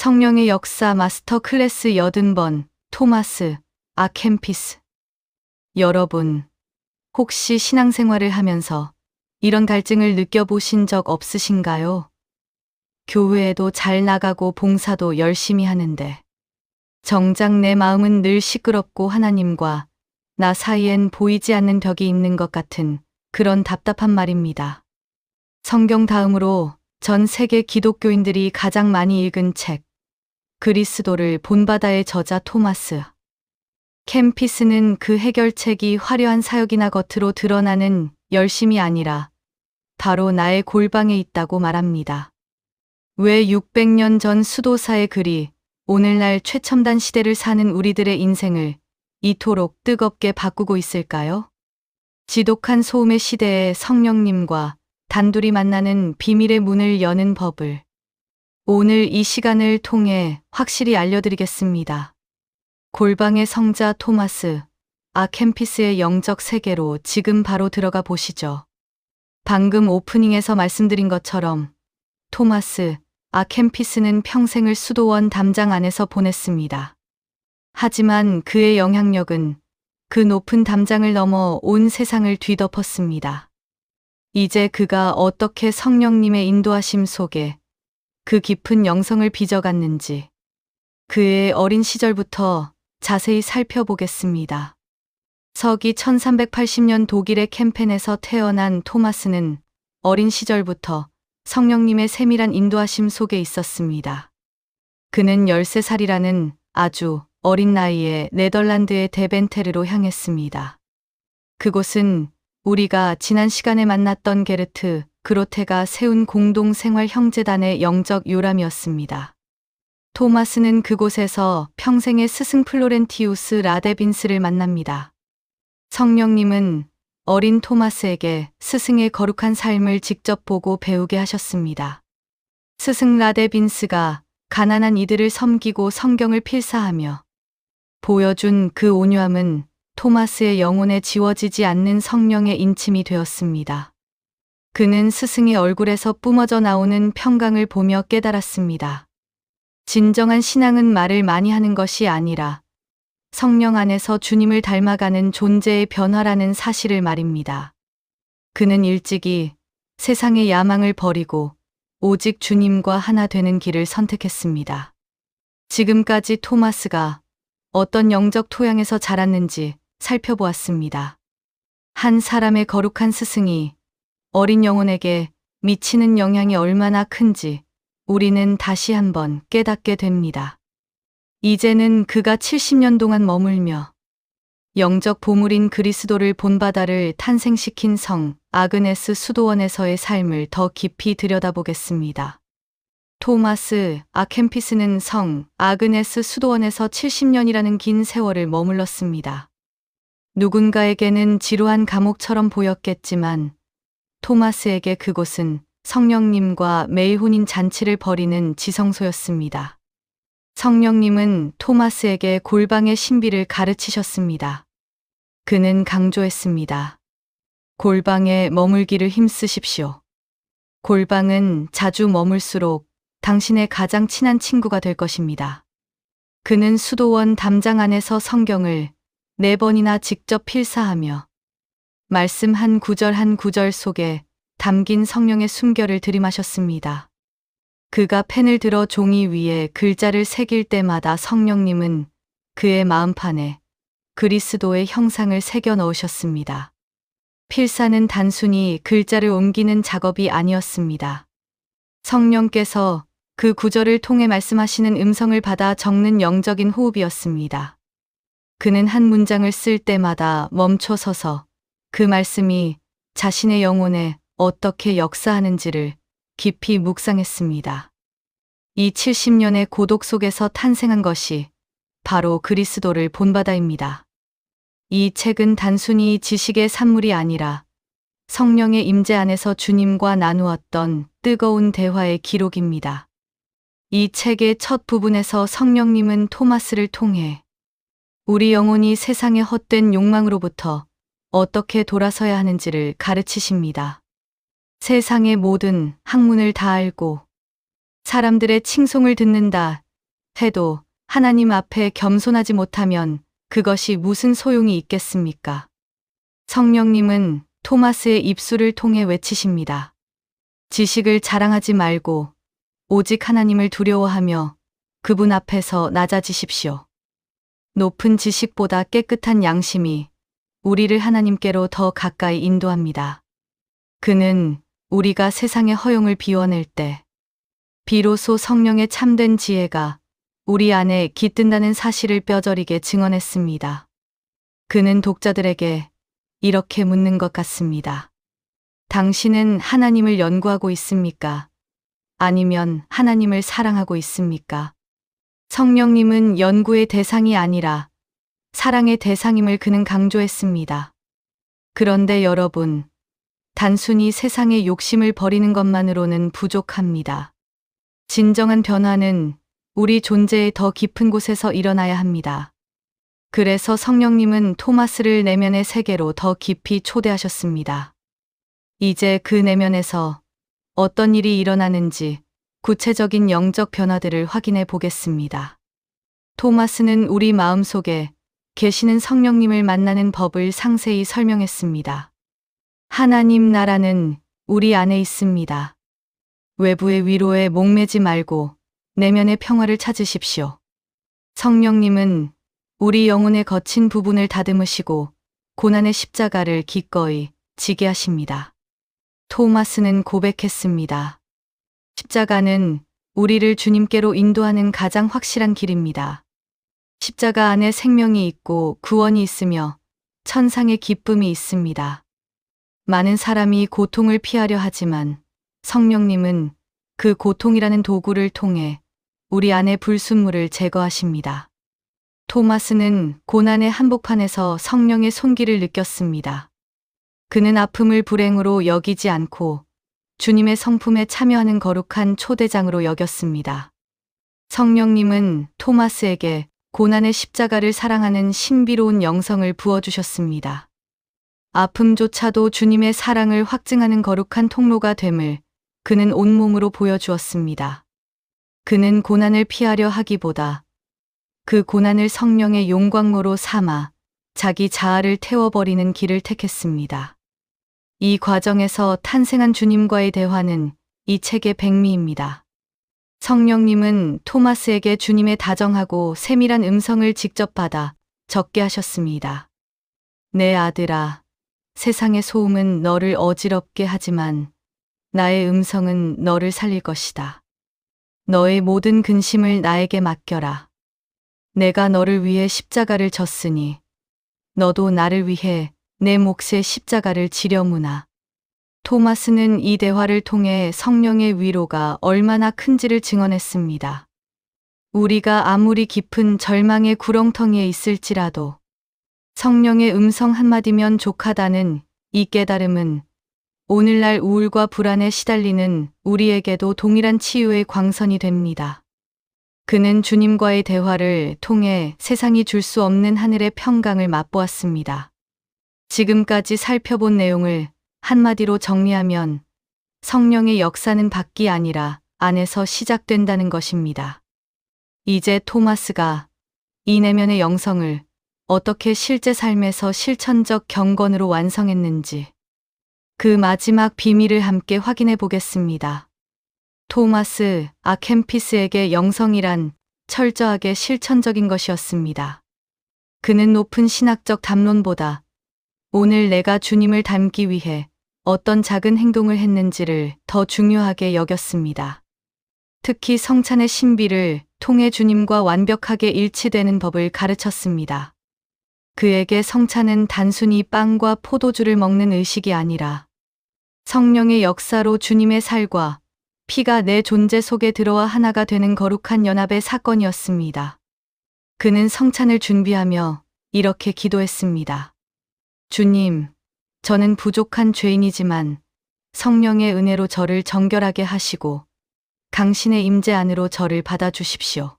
성령의 역사 마스터 클래스 80번 토마스 아 캠피스. 여러분, 혹시 신앙생활을 하면서 이런 갈증을 느껴보신 적 없으신가요? 교회에도 잘 나가고 봉사도 열심히 하는데 정작 내 마음은 늘 시끄럽고 하나님과 나 사이엔 보이지 않는 벽이 있는 것 같은 그런 답답한 말입니다. 성경 다음으로 전 세계 기독교인들이 가장 많이 읽은 책, 그리스도를 본받아의 저자 토마스 캠피스는 그 해결책이 화려한 사역이나 겉으로 드러나는 열심이 아니라 바로 나의 골방에 있다고 말합니다. 왜 600년 전 수도사의 글이 오늘날 최첨단 시대를 사는 우리들의 인생을 이토록 뜨겁게 바꾸고 있을까요? 지독한 소음의 시대에 성령님과 단둘이 만나는 비밀의 문을 여는 법을 오늘 이 시간을 통해 확실히 알려드리겠습니다. 골방의 성자 토마스 아 캠피스의 영적 세계로 지금 바로 들어가 보시죠. 방금 오프닝에서 말씀드린 것처럼 토마스 아 캠피스는 평생을 수도원 담장 안에서 보냈습니다. 하지만 그의 영향력은 그 높은 담장을 넘어 온 세상을 뒤덮었습니다. 이제 그가 어떻게 성령님의 인도하심 속에 그 깊은 영성을 빚어갔는지 그의 어린 시절부터 자세히 살펴보겠습니다. 서기 1380년 독일의 캠펜에서 태어난 토마스는 어린 시절부터 성령님의 세밀한 인도하심 속에 있었습니다. 그는 13살이라는 아주 어린 나이에 네덜란드의 데벤테르로 향했습니다. 그곳은 우리가 지난 시간에 만났던 게르트 그로테가 세운 공동생활 형제단의 영적 요람이었습니다. 토마스는 그곳에서 평생의 스승 플로렌티우스 라데빈스를 만납니다. 성령님은 어린 토마스에게 스승의 거룩한 삶을 직접 보고 배우게 하셨습니다. 스승 라데빈스가 가난한 이들을 섬기고 성경을 필사하며 보여준 그 온유함은 토마스의 영혼에 지워지지 않는 성령의 인침이 되었습니다. 그는 스승의 얼굴에서 뿜어져 나오는 평강을 보며 깨달았습니다. 진정한 신앙은 말을 많이 하는 것이 아니라 성령 안에서 주님을 닮아가는 존재의 변화라는 사실을 말입니다. 그는 일찍이 세상의 야망을 버리고 오직 주님과 하나 되는 길을 선택했습니다. 지금까지 토마스가 어떤 영적 토양에서 자랐는지 살펴보았습니다. 한 사람의 거룩한 스승이 어린 영혼에게 미치는 영향이 얼마나 큰지 우리는 다시 한번 깨닫게 됩니다. 이제는 그가 70년 동안 머물며 영적 보물인 그리스도를 본바다를 탄생시킨 성 아그네스 수도원에서의 삶을 더 깊이 들여다보겠습니다. 토마스 아 캠피스는 성 아그네스 수도원에서 70년이라는 긴 세월을 머물렀습니다. 누군가에게는 지루한 감옥처럼 보였겠지만 토마스에게 그곳은 성령님과 매일 혼인 잔치를 벌이는 지성소였습니다. 성령님은 토마스에게 골방의 신비를 가르치셨습니다. 그는 강조했습니다. 골방에 머물기를 힘쓰십시오. 골방은 자주 머물수록 당신의 가장 친한 친구가 될 것입니다. 그는 수도원 담장 안에서 성경을 4번이나 직접 필사하며 말씀 한 구절 한 구절 속에 담긴 성령의 숨결을 들이마셨습니다. 그가 펜을 들어 종이 위에 글자를 새길 때마다 성령님은 그의 마음판에 그리스도의 형상을 새겨 넣으셨습니다. 필사는 단순히 글자를 옮기는 작업이 아니었습니다. 성령께서 그 구절을 통해 말씀하시는 음성을 받아 적는 영적인 호흡이었습니다. 그는 한 문장을 쓸 때마다 멈춰 서서 그 말씀이 자신의 영혼에 어떻게 역사하는지를 깊이 묵상했습니다. 이 70년의 고독 속에서 탄생한 것이 바로 그리스도를 본바다입니다. 이 책은 단순히 지식의 산물이 아니라 성령의 임재 안에서 주님과 나누었던 뜨거운 대화의 기록입니다. 이 책의 첫 부분에서 성령님은 토마스를 통해 우리 영혼이 세상의 헛된 욕망으로부터 어떻게 돌아서야 하는지를 가르치십니다. 세상의 모든 학문을 다 알고 사람들의 칭송을 듣는다. 해도 하나님 앞에 겸손하지 못하면 그것이 무슨 소용이 있겠습니까? 성령님은 토마스의 입술을 통해 외치십니다. 지식을 자랑하지 말고 오직 하나님을 두려워하며 그분 앞에서 낮아지십시오. 높은 지식보다 깨끗한 양심이 우리를 하나님께로 더 가까이 인도합니다. 그는 우리가 세상의 허용을 비워낼 때 비로소 성령의 참된 지혜가 우리 안에 깃든다는 사실을 뼈저리게 증언했습니다. 그는 독자들에게 이렇게 묻는 것 같습니다. 당신은 하나님을 연구하고 있습니까? 아니면 하나님을 사랑하고 있습니까? 성령님은 연구의 대상이 아니라 사랑의 대상임을 그는 강조했습니다. 그런데 여러분, 단순히 세상의 욕심을 버리는 것만으로는 부족합니다. 진정한 변화는 우리 존재의 더 깊은 곳에서 일어나야 합니다. 그래서 성령님은 토마스를 내면의 세계로 더 깊이 초대하셨습니다. 이제 그 내면에서 어떤 일이 일어나는지 구체적인 영적 변화들을 확인해 보겠습니다. 토마스는 우리 마음속에 계시는 성령님을 만나는 법을 상세히 설명했습니다. 하나님 나라는 우리 안에 있습니다. 외부의 위로에 목매지 말고 내면의 평화를 찾으십시오. 성령님은 우리 영혼의 거친 부분을 다듬으시고 고난의 십자가를 기꺼이 지게 하십니다. 토마스는 고백했습니다. 십자가는 우리를 주님께로 인도하는 가장 확실한 길입니다. 십자가 안에 생명이 있고 구원이 있으며 천상의 기쁨이 있습니다. 많은 사람이 고통을 피하려 하지만 성령님은 그 고통이라는 도구를 통해 우리 안의 불순물을 제거하십니다. 토마스는 고난의 한복판에서 성령의 손길을 느꼈습니다. 그는 아픔을 불행으로 여기지 않고 주님의 성품에 참여하는 거룩한 초대장으로 여겼습니다. 성령님은 토마스에게 고난의 십자가를 사랑하는 신비로운 영성을 부어주셨습니다. 아픔조차도 주님의 사랑을 확증하는 거룩한 통로가 됨을 그는 온몸으로 보여주었습니다. 그는 고난을 피하려 하기보다 그 고난을 성령의 용광로로 삼아 자기 자아를 태워버리는 길을 택했습니다. 이 과정에서 탄생한 주님과의 대화는 이 책의 백미입니다. 성령님은 토마스에게 주님의 다정하고 세밀한 음성을 직접 받아 적게 하셨습니다. 내 아들아, 세상의 소음은 너를 어지럽게 하지만 나의 음성은 너를 살릴 것이다. 너의 모든 근심을 나에게 맡겨라. 내가 너를 위해 십자가를 졌으니 너도 나를 위해 내 몫의 십자가를 지려무나. 토마스는 이 대화를 통해 성령의 위로가 얼마나 큰지를 증언했습니다. 우리가 아무리 깊은 절망의 구렁텅이에 있을지라도 성령의 음성 한마디면 족하다는 이 깨달음은 오늘날 우울과 불안에 시달리는 우리에게도 동일한 치유의 광선이 됩니다. 그는 주님과의 대화를 통해 세상이 줄 수 없는 하늘의 평강을 맛보았습니다. 지금까지 살펴본 내용을 한마디로 정리하면 성령의 역사는 밖이 아니라 안에서 시작된다는 것입니다. 이제 토마스가 이 내면의 영성을 어떻게 실제 삶에서 실천적 경건으로 완성했는지 그 마지막 비밀을 함께 확인해 보겠습니다. 토마스 아켐피스에게 영성이란 철저하게 실천적인 것이었습니다. 그는 높은 신학적 담론보다 오늘 내가 주님을 닮기 위해 어떤 작은 행동을 했는지를 더 중요하게 여겼습니다. 특히 성찬의 신비를 통해 주님과 완벽하게 일치되는 법을 가르쳤습니다. 그에게 성찬은 단순히 빵과 포도주를 먹는 의식이 아니라 성령의 역사로 주님의 살과 피가 내 존재 속에 들어와 하나가 되는 거룩한 연합의 사건이었습니다. 그는 성찬을 준비하며 이렇게 기도했습니다. 주님, 저는 부족한 죄인이지만 성령의 은혜로 저를 정결하게 하시고 당신의 임재 안으로 저를 받아주십시오.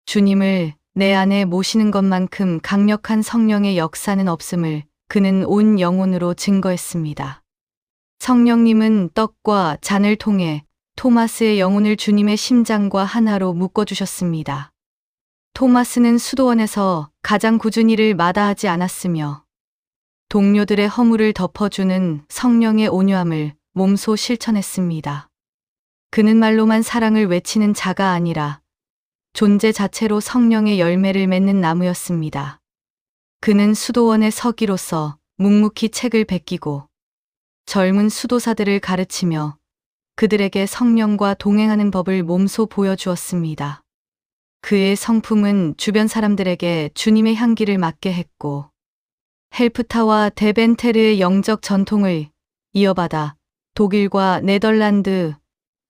주님을 내 안에 모시는 것만큼 강력한 성령의 역사는 없음을 그는 온 영혼으로 증거했습니다. 성령님은 떡과 잔을 통해 토마스의 영혼을 주님의 심장과 하나로 묶어주셨습니다. 토마스는 수도원에서 가장 꾸준히 일을 마다하지 않았으며 동료들의 허물을 덮어주는 성령의 온유함을 몸소 실천했습니다. 그는 말로만 사랑을 외치는 자가 아니라 존재 자체로 성령의 열매를 맺는 나무였습니다. 그는 수도원의 서기로서 묵묵히 책을 베끼고 젊은 수도사들을 가르치며 그들에게 성령과 동행하는 법을 몸소 보여주었습니다. 그의 성품은 주변 사람들에게 주님의 향기를 맡게 했고 헬프타와 데벤테르의 영적 전통을 이어받아 독일과 네덜란드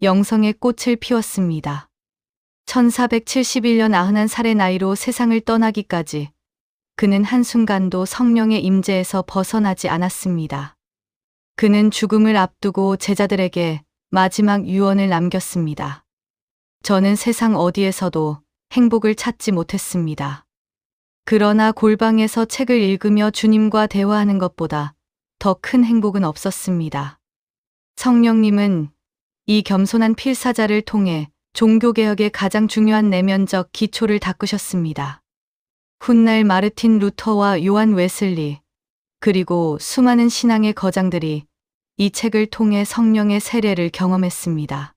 영성의 꽃을 피웠습니다. 1471년 91살의 나이로 세상을 떠나기까지 그는 한순간도 성령의 임재에서 벗어나지 않았습니다. 그는 죽음을 앞두고 제자들에게 마지막 유언을 남겼습니다. 저는 세상 어디에서도 행복을 찾지 못했습니다. 그러나 골방에서 책을 읽으며 주님과 대화하는 것보다 더 큰 행복은 없었습니다. 성령님은 이 겸손한 필사자를 통해 종교개혁의 가장 중요한 내면적 기초를 닦으셨습니다. 훗날 마르틴 루터와 요한 웨슬리, 그리고 수많은 신앙의 거장들이 이 책을 통해 성령의 세례를 경험했습니다.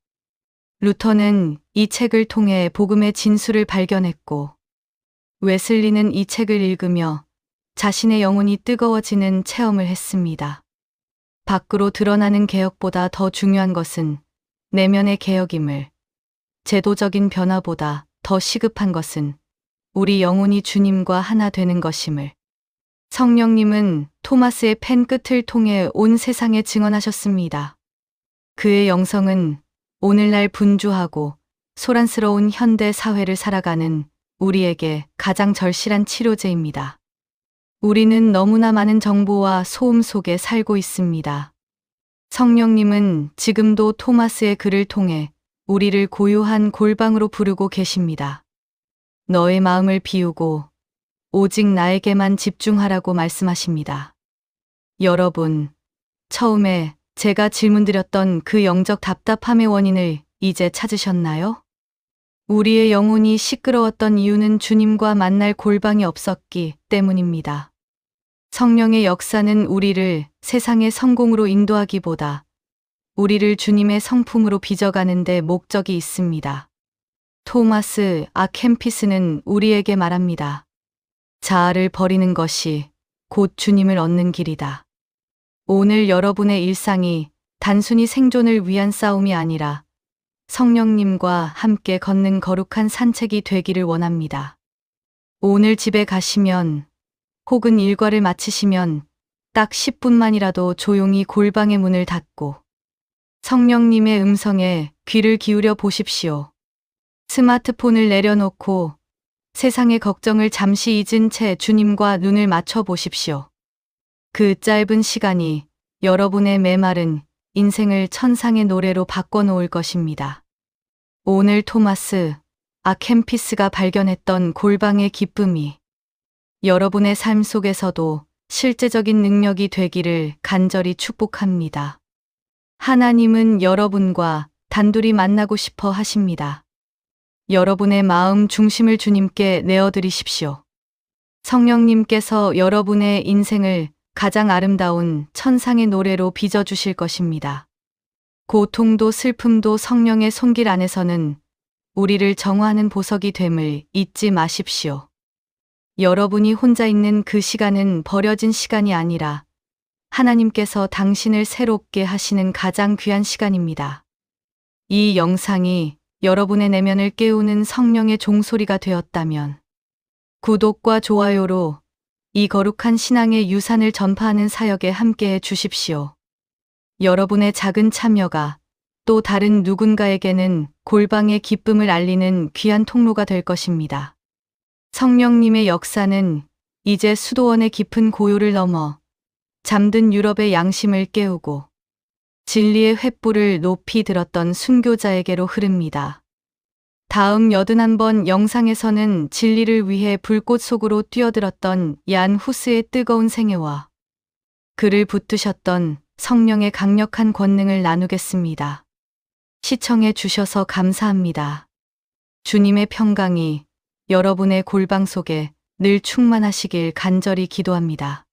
루터는 이 책을 통해 복음의 진수를 발견했고, 웨슬리는 이 책을 읽으며 자신의 영혼이 뜨거워지는 체험을 했습니다. 밖으로 드러나는 개혁보다 더 중요한 것은 내면의 개혁임을, 제도적인 변화보다 더 시급한 것은 우리 영혼이 주님과 하나 되는 것임을 성령님은 토마스의 펜 끝을 통해 온 세상에 증언하셨습니다. 그의 영성은 오늘날 분주하고 소란스러운 현대 사회를 살아가는 우리에게 가장 절실한 치료제입니다. 우리는 너무나 많은 정보와 소음 속에 살고 있습니다. 성령님은 지금도 토마스의 글을 통해 우리를 고요한 골방으로 부르고 계십니다. 너의 마음을 비우고 오직 나에게만 집중하라고 말씀하십니다. 여러분, 처음에 제가 질문드렸던 그 영적 답답함의 원인을 이제 찾으셨나요? 우리의 영혼이 시끄러웠던 이유는 주님과 만날 골방이 없었기 때문입니다. 성령의 역사는 우리를 세상의 성공으로 인도하기보다 우리를 주님의 성품으로 빚어가는 데 목적이 있습니다. 토마스 아켐피스는 우리에게 말합니다. 자아를 버리는 것이 곧 주님을 얻는 길이다. 오늘 여러분의 일상이 단순히 생존을 위한 싸움이 아니라 성령님과 함께 걷는 거룩한 산책이 되기를 원합니다. 오늘 집에 가시면 혹은 일과를 마치시면 딱 10분만이라도 조용히 골방의 문을 닫고 성령님의 음성에 귀를 기울여 보십시오. 스마트폰을 내려놓고 세상의 걱정을 잠시 잊은 채 주님과 눈을 맞춰 보십시오. 그 짧은 시간이 여러분의 메마른 인생을 천상의 노래로 바꿔놓을 것입니다. 오늘 토마스 아켐피스가 발견했던 골방의 기쁨이 여러분의 삶 속에서도 실제적인 능력이 되기를 간절히 축복합니다. 하나님은 여러분과 단둘이 만나고 싶어 하십니다. 여러분의 마음 중심을 주님께 내어드리십시오. 성령님께서 여러분의 인생을 가장 아름다운 천상의 노래로 빚어주실 것입니다. 고통도 슬픔도 성령의 손길 안에서는 우리를 정화하는 보석이 됨을 잊지 마십시오. 여러분이 혼자 있는 그 시간은 버려진 시간이 아니라 하나님께서 당신을 새롭게 하시는 가장 귀한 시간입니다. 이 영상이 여러분의 내면을 깨우는 성령의 종소리가 되었다면 구독과 좋아요로 이 거룩한 신앙의 유산을 전파하는 사역에 함께해 주십시오. 여러분의 작은 참여가 또 다른 누군가에게는 골방의 기쁨을 알리는 귀한 통로가 될 것입니다. 성령님의 역사는 이제 수도원의 깊은 고요를 넘어 잠든 유럽의 양심을 깨우고 진리의 횃불을 높이 들었던 순교자에게로 흐릅니다. 다음 81번 영상에서는 진리를 위해 불꽃 속으로 뛰어들었던 얀 후스의 뜨거운 생애와 그를 붙드셨던 성령의 강력한 권능을 나누겠습니다. 시청해 주셔서 감사합니다. 주님의 평강이 여러분의 골방 속에 늘 충만하시길 간절히 기도합니다.